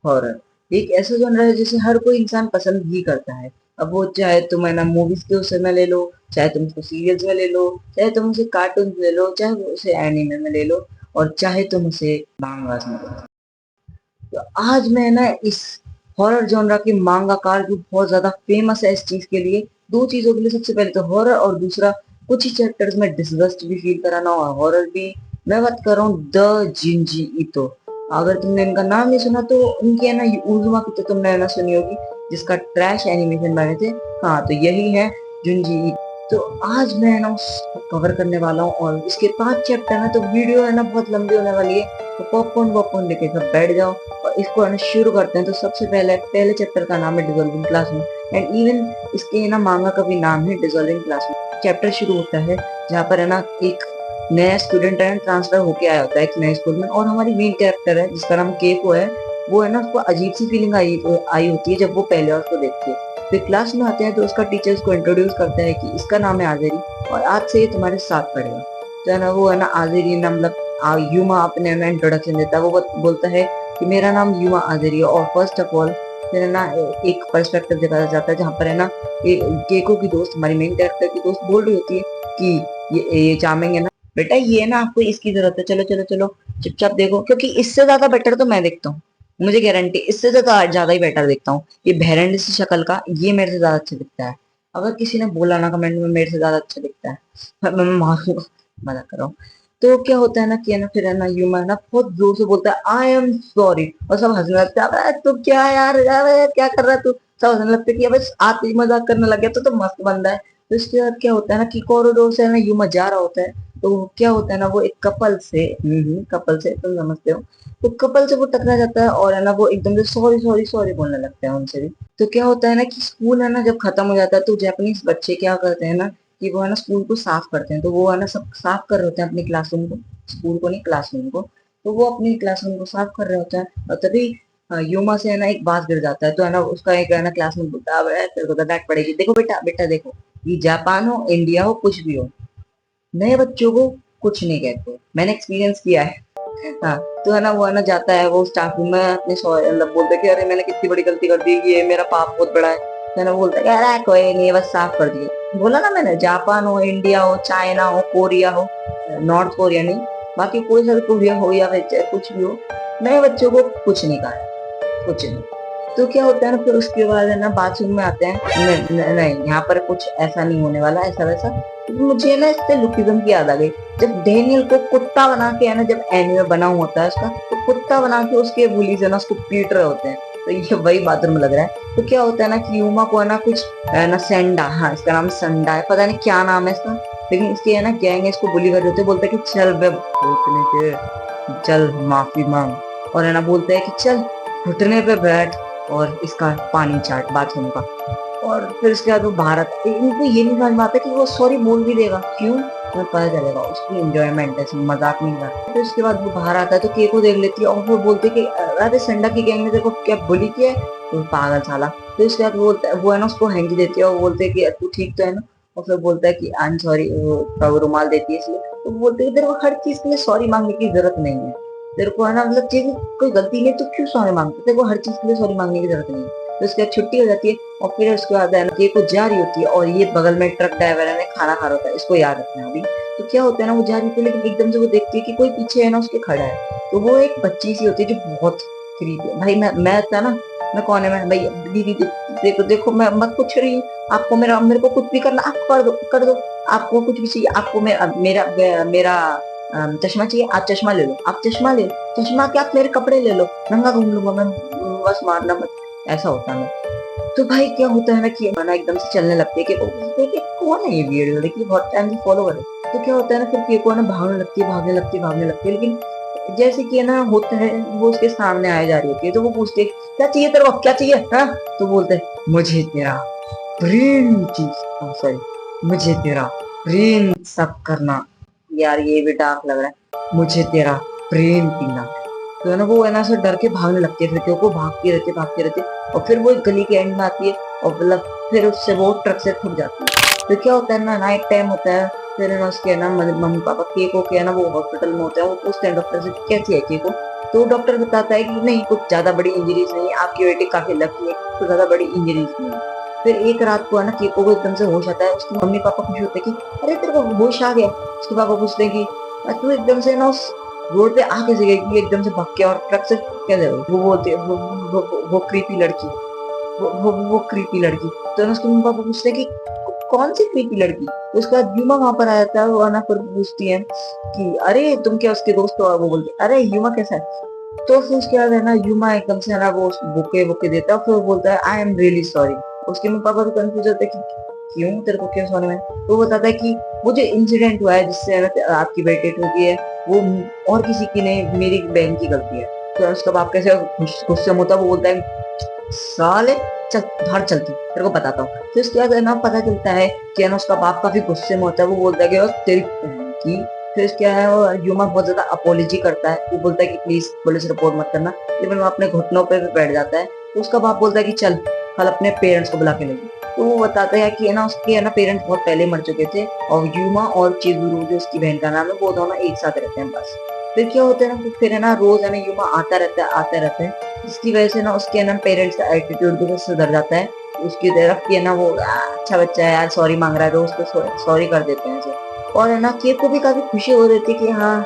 Horror एक ऐसा genre है जिसे हर कोई इंसान पसंद भी करता है। अब वो चाहे तुम है ना मूवीज के उसमें ले लो, चाहे तुम उसको सीरियल्स में ले लो, चाहे तुम उसे कार्टून में ले लो, चाहे वो उसे एनिमे में ले लो, और चाहे तुम उसे मांगास में ले लो। तो आज मैं ना इस हॉरर जॉनरा के मांगाकार जो बहुत ज्यादा फेमस है इस चीज के लिए, दो चीजों के लिए, सबसे पहले तो हॉरर और दूसरा कुछ ही चैप्टर्स में डिसगस्ट भी फील कराना और हॉरर भी। मैं बात कर रहा हूँ द जिंजी ईतो। अगर तुमने इनका नाम नहीं सुना तो इनकी है ना उजुमा की तो तुमने है ना सुनी होगी, जिसका ट्रैश एनिमेशन बने थे। हाँ, तो यही है जुंजी। तो आज मैं है ना उसको कवर करने वाला हूँ, और इसके 5 चैप्टर है, तो वीडियो है ना बहुत लंबी होने वाली है। तो पॉपकॉर्न वॉपकॉर्न लेके सब बैठ जाओ और इसको है ना शुरू करते हैं। तो सबसे पहले चैप्टर का नाम है डिसॉल्विंग क्लासरूम, एंड इवन इसके ना मांगा का भी नाम है डिसॉल्विंग क्लासरूम। चैप्टर शुरू होता है जहाँ पर है ना एक नया स्टूडेंट है ट्रांसफर होके आया होता है एक नए स्कूल में, और हमारी मेन कैरेक्टर है जिसका नाम केको है। वो है ना उसको अजीब सी फीलिंग आई होती है जब वो पहले बार उसको देखती है। फिर क्लास में आते हैं तो उसका टीचर उसको इंट्रोड्यूस करता है कि इसका नाम है आजेरी, और आज से ये तुम्हारे साथ पढ़ेगा। तो है ना वो है ना आजेरी ना मतलब युमा अपने ना इंट्रोडक्शन देता है। वो बोलता है कि मेरा नाम युमा आजेरी है, और फर्स्ट ऑफ ऑल फिर है ना एक पर्सपेक्टिव दिखाया जाता है जहाँ पर है ना केको की दोस्त, हमारी मेन कैरेक्टर की दोस्त बोल रही होती है कि ये चार्मिंग है ना, बेटा ये ना आपको इसकी जरूरत है, चलो चलो चलो चुपचाप देखो, क्योंकि इससे ज्यादा बेटर तो मैं देखता हूँ। मुझे गारंटी इससे ज्यादा ही बेटर देखता हूँ। ये बहरंडी सी शक्ल का ये मेरे से ज्यादा अच्छा दिखता है। अगर किसी ने बोला ना कमेंट में मेरे से ज्यादा अच्छा दिखता है, मैं मारूंगा। मजाक कर रहा हूँ। तो क्या होता है ना कि है ना फिर है ना ह्यूमन है ना बहुत जोर से बोलता है आई एम सॉरी, और सब हंसने लगते हैं। अबे तू क्या यार यार यार, क्या कर रहा है तू। सब हंसने लगते हैं कि अबे आते ही मजाक करने लग गया तो मस्त बंदा है। तो इसके बाद क्या होता है ना कि कॉरिडोर से है ना ह्यूमन जा रहा होता है। तो क्या होता है ना वो एक कपल से तुम समझते हो, तो कपल से वो टकरा जाता है, और है ना वो एकदम से सॉरी सॉरी सॉरी बोलने लगते हैं उनसे भी। तो क्या होता है ना कि स्कूल है ना जब खत्म हो जाता है तो जापानीज बच्चे क्या करते हैं ना कि वो है ना स्कूल को साफ करते हैं। तो वो है ना सब साफ कर रहे होते हैं अपनी क्लासरूम को, स्कूल को नहीं क्लासरूम को। तो वो अपनी क्लासरूम को साफ कर रहे होते हैं, और तभी युमा से है ना एक बांस गिर जाता है। तो है ना उसका एक है ना क्लासमेट बोलता है "अबे, तेरे को तो डांट पड़ेगी, देखो बेटा बेटा देखो, ये जापान हो इंडिया हो कुछ भी हो, नए बच्चों को कुछ नहीं कहते, मैंने एक्सपीरियंस किया है। हाँ, तो है ना वो है ना जाता है वो स्टाफ रूम में अपने मतलब बोलता है कि अरे मैंने कितनी बड़ी गलती कर दी, ये मेरा पाप बहुत बड़ा है। तो है ना बोलता है कि अरे कोई नहीं बस साफ कर दिए। बोला ना मैंने, जापान हो इंडिया हो चाइना हो कोरिया हो, नॉर्थ कोरिया नहीं, बाकी कोई सा भी कोरिया हो या फिर चाहे कुछ भी हो, नए बच्चों को कुछ नहीं कहा, कुछ नहीं। तो क्या होता है ना फिर उसके बाद है ना बाथरूम में आते हैं, नहीं यहाँ पर कुछ ऐसा नहीं होने वाला ऐसा वैसा। तो मुझे ना इससे लुकिज्म की याद आ गई, जब डेनियल को कुत्ता बना के है ना जब एनिमे बना हुआ होता है उसका, तो कुत्ता बना के उसके बुलीज है ना उसको पीट रहे होते हैं। तो ये वही बाथरूम लग रहा है। तो क्या होता है ना कि यूमा को है ना कुछ है ना सेंडा, हाँ इसका नाम संडा है, पता नहीं क्या नाम है इसका, लेकिन इसकी है ना गैंग है इसको बुली कर रहे होते हैं। बोलते हैं कि चल बे भूतने के, चल माफी मांग, और है ना बोलते हैं कि चल घुटने पे बैठ और इसका पानी चाट बाथरूम का। और फिर उसके बाद वो बाहर आता है। इनको ये नहीं समझ में आता कि वो सॉरी बोल भी देगा, क्यों, तुम्हें पता चलेगा उसकी एंजॉयमेंट है, मजाक नहीं कर। फिर उसके बाद वो बाहर आता है तो केक को देख लेती है, और वो बोलते कि अरे संडा की गैंग ने तेरे को क्या बुली किया है, तो पागल साला। फिर उसके बाद वो है ना उसको हैंकी देती है, और बोलते हैं कि तू ठीक तो है ना। और फिर बोलता है कि आई एम सॉरी, वो रुमाल देती है इसलिए। तो बोलते हैं तेरे को हर चीज के लिए सॉरी मांगने की जरूरत नहीं है, तेरे को है ना मतलब चीज कोई गलती नहीं तो क्यों सॉरी मांगते, तेरे को हर चीज के लिए सॉरी मांगने की जरूरत नहीं है। तो उसके बाद छुट्टी हो जाती है, और फिर उसके बाद है ना ये कुछ जा रही होती है, और ये बगल में ट्रक ड्राइवर है ना खाना खा रहा होता है, इसको याद रखना अभी। तो क्या होता है ना वो जा रही होती है, लेकिन एकदम से वो देखती है कि कोई पीछे है ना उसके खड़ा है। तो वो एक बच्ची सी होती है जो बहुत क्रीपी है। भाई मैं था ना, मैं कौन है मैं भाई, दीदी देखो देखो मैं मत पूछ रही हूँ, आपको मेरे को कुछ भी करना आप कर दो कर दो, आपको कुछ भी चाहिए आपको मेरा मेरा मेरा चश्मा चाहिए आप चश्मा ले लो, आप चश्मा ले लो, चश्मा क्या आप मेरे कपड़े ले लो, नंगा घूम लूंगा मैं, बस मारना मत। ऐसा होता है। तो भाई क्या होता है ना कि माना एकदम से चलने लगती है कि देखिए कौन है ये वीडियो, देखिए बहुत टाइम से फॉलो करे। तो क्या होता है ना फिर केको है ना भागने लगती है भागने लगती है भागने लगती है, लेकिन जैसे कि है ना होता है वो उसके सामने आए जा रही होती है। तो वो पूछती है क्या चाहिए तेरे को, क्या चाहिए, हाँ। तो बोलते हैं मुझे तेरा ब्रेन चीज, सॉरी, मुझे तेरा ब्रेन सब करना, यार ये भी डार्क लग रहा है, मुझे तेरा ब्रेन पीना है। तो है ना वो है ना ऐसे डर के भागने लगती है, फिर क्योंकि भागती रहती है, और फिर वो एक गली के एंड में आती है, और मतलब फिर उससे वो ट्रक से ठुक जाती है। तो क्या होता है ना नाइट टाइम होता है, फिर है ना उसके है ना मम्मी पापा केको के है ना वो हॉस्पिटल में होते हैं। वो पूछते हैं डॉक्टर से कैसी है केको, तो डॉक्टर बताता है कि नहीं, कुछ ज्यादा बड़ी इंजरीज नहीं है, आपकी बेटी काफी लकी है, तो ज्यादा बड़ी इंजरीज नहीं है। फिर एक रात को है ना केको को एकदम से होश आता है, उसकी मम्मी पापा खुश होते हैं कि अरे तेरे को होश आ गया। उसके पापा पूछते हैं कि तू एकदम से ना उस रोड पे आ कैसे गई कि एकदम से भाग के और ट्रक से कैसे गई?" वो बोलते वो क्रीपी लड़की, वो क्रीपी लड़की। तो ना उसके मम्मी पापा पूछते हैं कि कौन सी क्रीपी लड़की?" तो उसके बाद यूमा वहां पर आ जाता है, वो ना फिर पूछती है कि अरे तुम क्या उसके दोस्त हो? वो बोलती अरे यूमा कैसा है? तो फिर उसके बाद है ना यूमा एकदम से है ना वो बुके बुके देता है, फिर वो बोलता है आई एम रियली सॉरी। उसके मम्मी पापा भी कंफ्यूज होते हैं कि क्यों, तेरे को क्यों सॉरी में? तो वो बताता है कि वो जो इंसिडेंट हुआ है जिससे है ना आपकी बेटी ठुकी है, वो और किसी की नहीं, मेरी बहन की गलती है। तो उसका बाप कैसे गुस्से में होता है, वो बोलता है साले चल बाहर चलती, तेरे को बताता हूँ। तो इसके बाद है ना पता चलता है कि है ना उसका बाप काफी गुस्से में होता है, वो बोलता है कि "और तेरी बहन की"। फिर क्या है, वो यूमा बहुत ज्यादा अपोलॉजी करता है, वो बोलता है कि प्लीज पुलिस रिपोर्ट मत करना, लेकिन वो अपने घुटनों पे बैठ जाता है। तो उसका बाप बोलता है कि चल कल अपने पेरेंट्स को बुला के ले। तो वो बताता है कि है ना उसके है ना पेरेंट्स बहुत पहले मर चुके थे, और यूमा और चिजुरू जो उसकी बहन का नाम है, वो दोनों एक साथ रहते हैं बस। फिर क्या होता है ना, फिर है ना रोज है ना यूमा आता रहता है, जिसकी वजह से ना उसके ना पेरेंट्स का एटीट्यूड भी सुधर जाता है उसकी तरफ कि है ना वो अच्छा बच्चा है यार, सॉरी मांग रहा है, रोज तो सॉरी कर देते हैं उसे। और है ना केक को भी काफी खुशी हो रही थी कि हाँ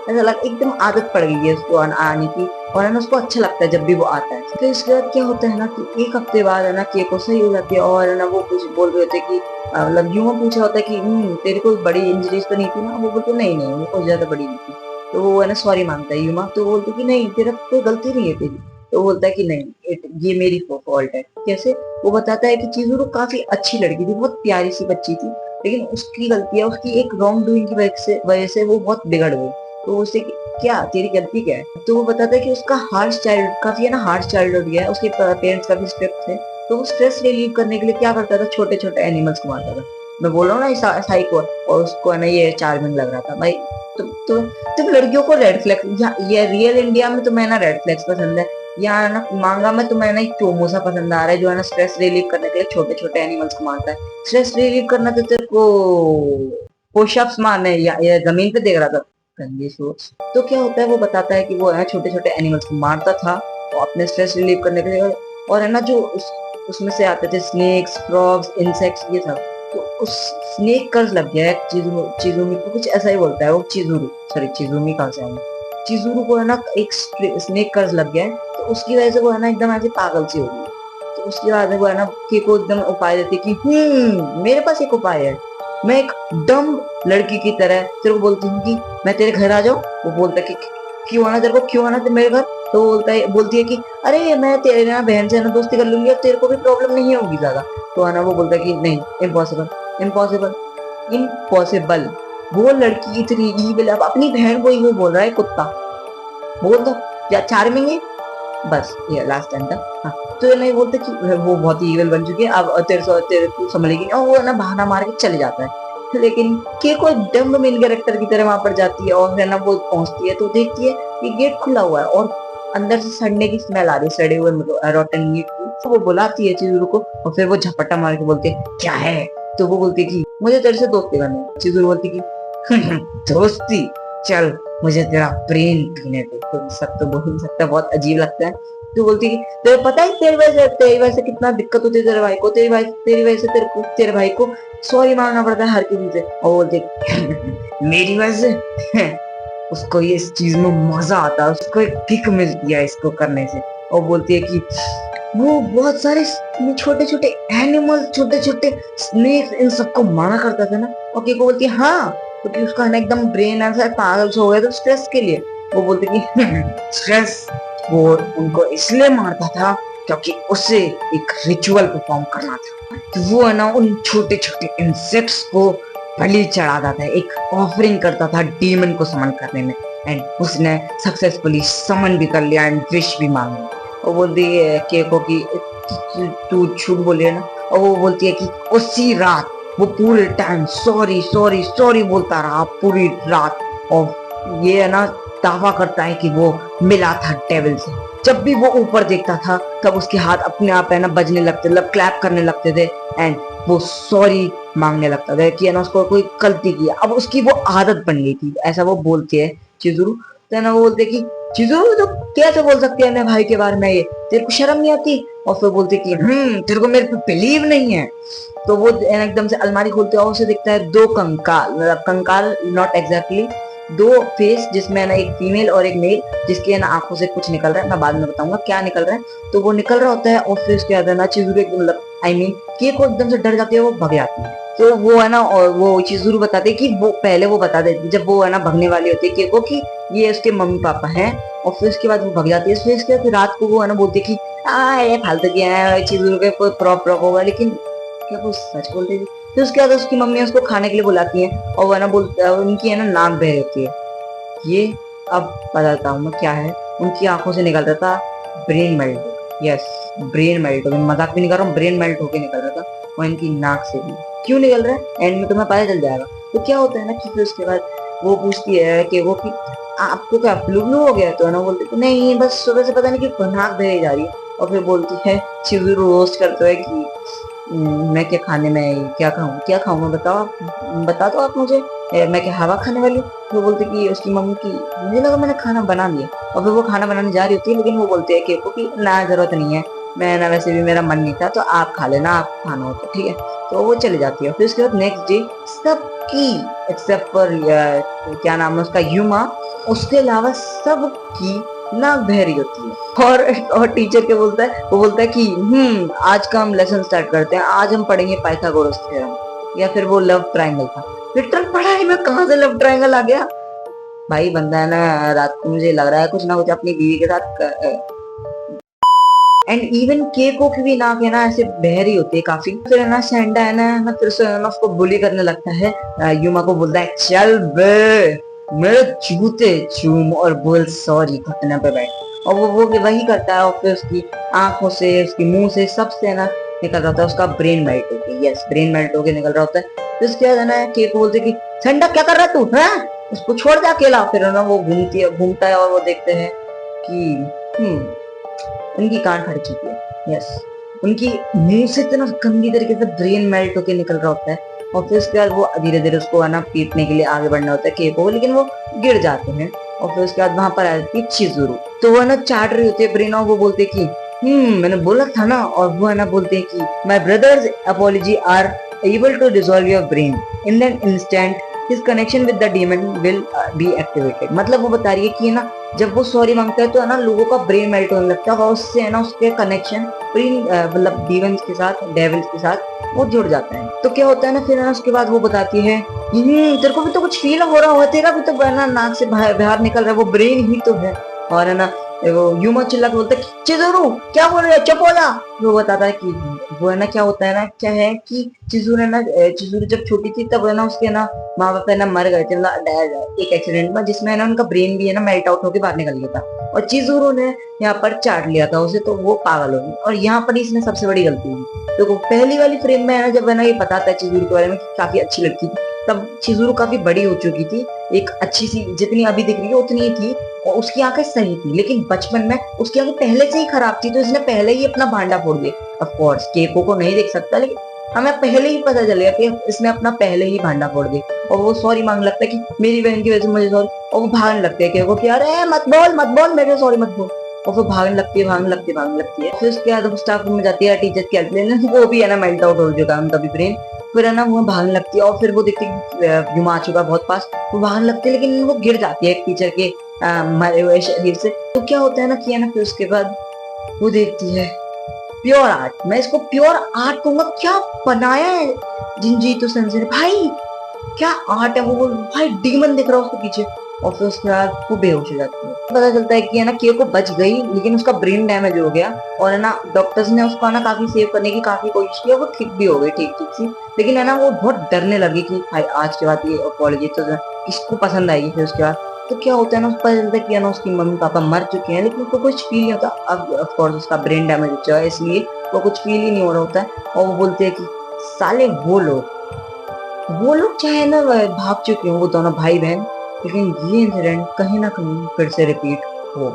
ऐसा लग एकदम आदत पड़ गई है उसको आने की, और है ना उसको अच्छा लगता है जब भी वो आता है। फिर इसके बाद क्या होता है ना कि एक हफ्ते बाद है ना केक को सही हो जाती है, और है ना वो कुछ बोल रहे होते कि मतलब यूं पूछा होता है कि तेरे को बड़ी इंजरीज तो नहीं थी ना? वो बोलते नहीं नहीं वो कोई ज्यादा बड़ी नहीं थी। तो वो है ना सॉरी मांगता है यूमा, तो बोलते कि नहीं तेरा कोई गलती नहीं है तेरी। तो बोलता है कि नहीं ये मेरी फॉल्ट है। कैसे? वो बताता है कि चिज़ुरू काफी अच्छी लड़की थी, बहुत प्यारी सी बच्ची थी, लेकिन उसकी गलती है, उसकी एक रॉन्ग डूइंग की वजह से वो बहुत बिगड़ गई। तो उससे क्या तेरी गलती क्या है? तो वो बताता है कि उसका हार्श चाइल्ड काफी है ना हार्श चाइल्डहुड गया है, उसके पेरेंट्स काफी स्ट्रिक्ट थे। तो वो स्ट्रेस रिलीव करने के लिए क्या करता था, छोटे छोटे एनिमल्स को मारता था। मैं बोल रहा हूँ ना साइको, और उसको है ना ये चार्मिंग लग रहा था भाई। तो तुम लड़कियों को रेड फ्लैग, ये रियल इंडिया में तुम्हें ना रेड फ्लैग्स पसंद है, या ना मांगा में तुम्हें ना एक चोमोसा पसंद आ रहा है जो है ना स्ट्रेस रिलीव करने के लिए छोटे छोटे एनिमल्स को मारता है। स्ट्रेस रिलीव करना तो तेरे को पुशअप्स मारने या जमीन पे देख रहा था, गंदी सोच। तो क्या होता है, वो बताता है कि वो है छोटे छोटे एनिमल्स को मारता था वो अपने स्ट्रेस रिलीव करने के लिए, और है ना जो उसमें से आते थे स्नेक्स, फ्रॉग्स, इंसेक्ट्स, ये सब। तो उस स्नेक कर्ज लग गया है चिजुमी को, कुछ ऐसा ही बोलता है वो, चिजुरू, सॉरी चिजुमी कहाँ से आया, चिजुरू को है ना एक स्नेक कर्ज लग गया है, तो उसकी वजह से वो है ना एकदम ऐसे पागल सी हो गई। तो उसके बाद वो है ना को एकदम उपाय देती कि मेरे पास एक उपाय है, मैं एक डम लड़की की तरह तेरे को बोलती हूँ कि मैं तेरे घर आ जाऊँ। वो बोलता है कि क्यों आना तेरे को, क्यों आना मेरे घर? तो बोलती है कि अरे मैं तेरे ना बहन से ना दोस्ती कर लूंगी और तेरे को भी प्रॉब्लम नहीं होगी ज्यादा। तो है ना वो बोलता है कि नहीं, इम्पॉसिबल, इम्पॉसिबल, इम्पॉसिबल। वो लड़की इतनी ईविल, अब अपनी बहन को ही वो बोल रहा है कुत्ता, बोल दो या चार्मिंग है, बस ये लास्ट टाइम था। हाँ, तो ये नहीं बोलते कि वो बहुत ही ईविल बन चुकी है, अब तेरे को संभलेगी, और वो ना बहाना मार के चले जाता है। लेकिन के कोई डम्ब मेन कैरेक्टर की तरह वहां पर जाती है, और है ना वो पहुंचती है तो देखती है कि गेट खुला हुआ है और अंदर से सड़ने की स्मेल आ रही है, सड़े हुए रोटन मीट की। तो वो बुलाती है चिजुरू को, और फिर वो झपट्टा मार के बोलती है क्या है? तो वो बोलती है कि मुझे तेरे से दोस्ती करनी है। चिजुरू बोलती कि दोस्ती, चल मुझे तेरा ब्रेन पीने दे। तो सब तो बोल नहीं सकता, बहुत अजीब लगता है। तो बोलती है तेरे पता है तेरी वजह से कितना दिक्कत होती है तेरे भाई को, तेरी वजह से तेरे भाई को सॉरी मांगना पड़ता है हर किसी से। और बोलती मेरी वजह से उसको ये इस चीज में मजा आता है, उसको एक किक मिलती है इसको करने से। और बोलती है कि वो बहुत सारे छोटे छोटे एनिमल, छोटे छोटे स्नेक, इन सबको मारा करता था ना। और केको बोलती है हाँ, क्योंकि उसका है ना एकदम ब्रेन ऐसा पागल हो गया था स्ट्रेस के लिए। वो बोलती कि स्ट्रेस वो उनको इसलिए मारता था क्योंकि उसे एक रिचुअल परफॉर्म करना था, तो वो है ना उन छोटे छोटे इंसेक्ट्स को बलि चढ़ाता था, एक ऑफरिंग करता था डीमन को समन करने में। एंड उसने सक्सेसफुली समन भी कर लिया एंड विश भी मांग ली। वो बोलती है केको की तू झूठ बोल रही है ना? और वो बोलती है कि उसी रात वो पूरे टाइम सॉरी सॉरी सॉरी बोलता रहा पूरी रात, और ये है ना दावा करता है कि वो मिला था डेविल से। जब भी वो ऊपर देखता था तब उसके हाथ अपने आप है ना बजने लगते, मतलब क्लैप करने लगते थे, एंड वो सॉरी मांगने लगता था कि है ना उसको कोई गलती की, अब उसकी वो आदत बन गई थी, ऐसा वो बोलती है चिजुरू। तो है ना वो बोलते कि चिज़ुरू तो कैसे बोल सकती है अपने भाई के बारे में, ये तेरे को शर्म नहीं आती? और फिर बोलती कि तेरे को मेरे पे बिलीव नहीं है। तो वो एकदम से अलमारी खोलते और उसे दिखता है दो कंकाल, मतलब कंकाल नॉट एग्जैक्टली, दो फेस जिसमें है ना एक फीमेल और एक मेल, जिसके है ना आंखों से कुछ निकल रहा है, मैं बाद में बताऊंगा क्या निकल रहा है। तो वो निकल रहा होता है और फिर उसके बाद है ना चिज़ुरू एकदम मतलब आई मीन केको एकदम से डर जाती है, वो भग जाती है। तो वो है ना, और वो चिज़ुरू बताते कि वो पहले वो बता देती जब वो है ना भगने वाली होती है केको की ये उसके मम्मी पापा हैं, और फिर उसके बाद वो भग जाती है। फिर उसके बाद रात को वो है ना बोलती है कि ये फालतू किया है चिज़ुरू के प्रॉप होगा, लेकिन क्या वो सच बोल रही थी? फिर उसके बाद उसकी मम्मी उसको खाने के लिए बुलाती है और वो है ना उनकी है ना नाक बह रहती है। ये अब बताता हूँ मैं क्या है। उनकी आंखों से निकल रहा था brain melt. Yes, brain melt, मैं मजाक भी नहीं कर रहा हूँ, ब्रेन मेल्ट होके निकल रहा था। और इनकी नाक से भी क्यों निकल रहा है एंड में तुम्हें पता चल जाएगा। तो क्या होता है ना कि फिर उसके बाद वो पूछती है कि वो कि आपको क्या फ्लू हो गया? तो है ना बोलते कि नहीं, बस सुबह से पता नहीं क्यों नाक बह जा रही है। और फिर बोलती है चिज़ुरू रोस्ट करते हुए कि मैं क्या खाने में क्या खाऊं, क्या खाऊंगा बताओ आप, बता दो आप मुझे, मैं क्या हवा खाने वाली? वो बोलते कि उसकी मम्मी की मुझे लगा मैंने खाना बना लिया। और फिर वो खाना बनाने जा रही होती है, लेकिन वो बोलते हैं केको कि ना जरूरत नहीं है, मैं ना वैसे भी मेरा मन नहीं था, तो आप खा लेना, आप खाना हो तो ठीक है। तो वो चली जाती है। फिर उसके बाद नेक्स्ट डे सबकी एक्सेप्ट पर क्या नाम है उसका, यूमा, उसके अलावा सबकी नाक बह रही होती है। और टीचर के बोलता है, वो बोलता है कि आज का हम लेसन स्टार्ट करते हैं, आज हम पढ़ेंगे पाइथागोरस थ्योरम। या फिर वो लव ट्रायंगल था। लिटरल पढ़ाई में कहां से लव ट्रायंगल आ गया? भाई बंदा है ना रात को मुझे लग रहा है कुछ ना कुछ अपनी बीवी के साथ। एंड इवन केको की भी नाक है ना ऐसे बह रही होती है काफी। फिर है ना सैंडा है ना फिर से है ना उसको बुली करने लगता है। यूमा को बोलता है चल बे मेरे जूते चूम और बोल सॉरी घुटने पे बैठ। और वो वही करता है और फिर उसकी आंखों से उसकी मुंह से सबसे है ना निकल रहा होता है उसका ब्रेन मेल्ट होके। यस, ब्रेन मेल्ट होके निकल रहा होता है। फिर उसके बाद है ना केको बोलते कि सैंडा क्या कर रहा है तू, है उसको छोड़ दे अकेला। फिर है ना वो घूमता है और वो देखते हैं कि उनकी कान फट चुकी है। यस, उनकी मुंह से इतना गंदी तरीके से ब्रेन मेल्ट होके निकल रहा होता है। और फिर उसके बाद वो धीरे धीरे उसको है ना पीटने के लिए आगे बढ़ना होता है केको, लेकिन वो गिर जाते हैं। और फिर उसके बाद वहां पर आ जाती है चिज़ुरू। तो वो है ना चाट रही होती है ब्रेन, और वो बोलते कि मैंने बोला था ना। और वो है ना बोलते हैं कि my brothers apology are able to dissolve your brain in that instant his connection with the demon will be activated. मतलब वो बता रही है कि है ना जब वो सॉरी मांगता है तो है ना लोगों का ब्रेन मेल्ट होने लगता है और उससे है ना उसके कनेक्शन मतलब डीमंस के साथ, डेविल्स के साथ वो जुड़ जाता है। तो क्या होता है ना फिर है ना उसके बाद वो बताती है तेरे को भी तो कुछ फील हो रहा होगा, तेरा भी तो है ना नाक से बाहर निकल रहा है, वो ब्रेन ही तो है। और है ना वो यूमा चिल्ला के बोलता है चिज़ुरू क्या बोल रहे है, चुप हो जा। वो बताता है कि वो है ना क्या होता है ना, क्या है कि चिज़ुरू है ना, चिज़ुरू जब छोटी थी तब है ना उसके ना माँ बाप है ना मर गए थे, मतलब एक एक्सीडेंट में, जिसमें है ना उनका ब्रेन भी है ना मेल्ट आउट होकर बाहर निकल गया था। और चिज़ुरू ने यहाँ पर चाट लिया था उसे, तो वो पागल हो गई। और यहाँ पर इसने सबसे बड़ी गलती की। तो पहली वाली फ्रेम में है ना जब है ना ये बताता है चिज़ुरू के बारे में कि काफी अच्छी लड़की थी, तब चिज़ुरू काफी बड़ी हो चुकी थी, एक अच्छी सी जितनी अभी दिख रही है उतनी ही थी, और उसकी आंखें सही थी। लेकिन बचपन में उसकी आंखें पहले से ही खराब थी, तो इसने पहले ही अपना भांडा फोड़ दिया। ऑफ कोर्स केको को नहीं देख सकता, लेकिन हमें पहले ही पता चल गया कि इसने अपना पहले ही भांडा फोड़ दिया। और वो सॉरी मांग लगता है कि मेरी बहन की वजह से मुझे सॉरी। और वो भागने लगते हैं केको कि अरे मत बोल मेरे सॉरी मत बोल। और फिर भागने लगती है। फिर उसके बाद स्टाफ रूम में जाती है टीचर की हेल्प लेने, वो भी है ना मेल्ट आउट हो चुका है उनका भी ब्रेन। फिर है ना वो भागने लगती है और फिर वो देखती है युमा आ चुका बहुत पास, वो भागने लगती है, लेकिन वो गिर जाती है एक टीचर के मरे हुए शरीर से। तो क्या होता है ना कि है ना फिर उसके बाद वो देखती है प्योर आर्ट, मैं इसको प्योर आर्ट कहूंगा, क्या बनाया है जिनजीतो सेंसे ने भाई, क्या आर्ट है वो भाई, डीमन दिख रहा है उसके पीछे। और फिर उसके बाद वो बेहोश हो जाती है। पता चलता है कि है ना केको बच गई, लेकिन उसका ब्रेन डैमेज हो गया, और है ना डॉक्टर्स ने उसको ना काफी सेव करने की काफी कोशिश की, वो ठीक भी हो गई ठीक सी। लेकिन है ना वो बहुत डरने लगी कि भाई आज के बाद ये अपॉलॉजी तो किसको पसंद आएगी। फिर उसके बाद तो क्या होता है ना, उसको पता चलता है कि ना उसकी मम्मी पापा मर चुके हैं, लेकिन उसको कुछ फील नहीं होता। अब ऑफ कोर्स उसका ब्रेन डैमेज हो चुका है, इसलिए वो कुछ फील ही नहीं हो रहा होता है। और वो बोलते हैं कि साले वो लोग चाहे ना भाग चुके हो वो दोनों भाई बहन, लेकिन ये इंसिडेंट कहीं ना कहीं फिर से रिपीट हो।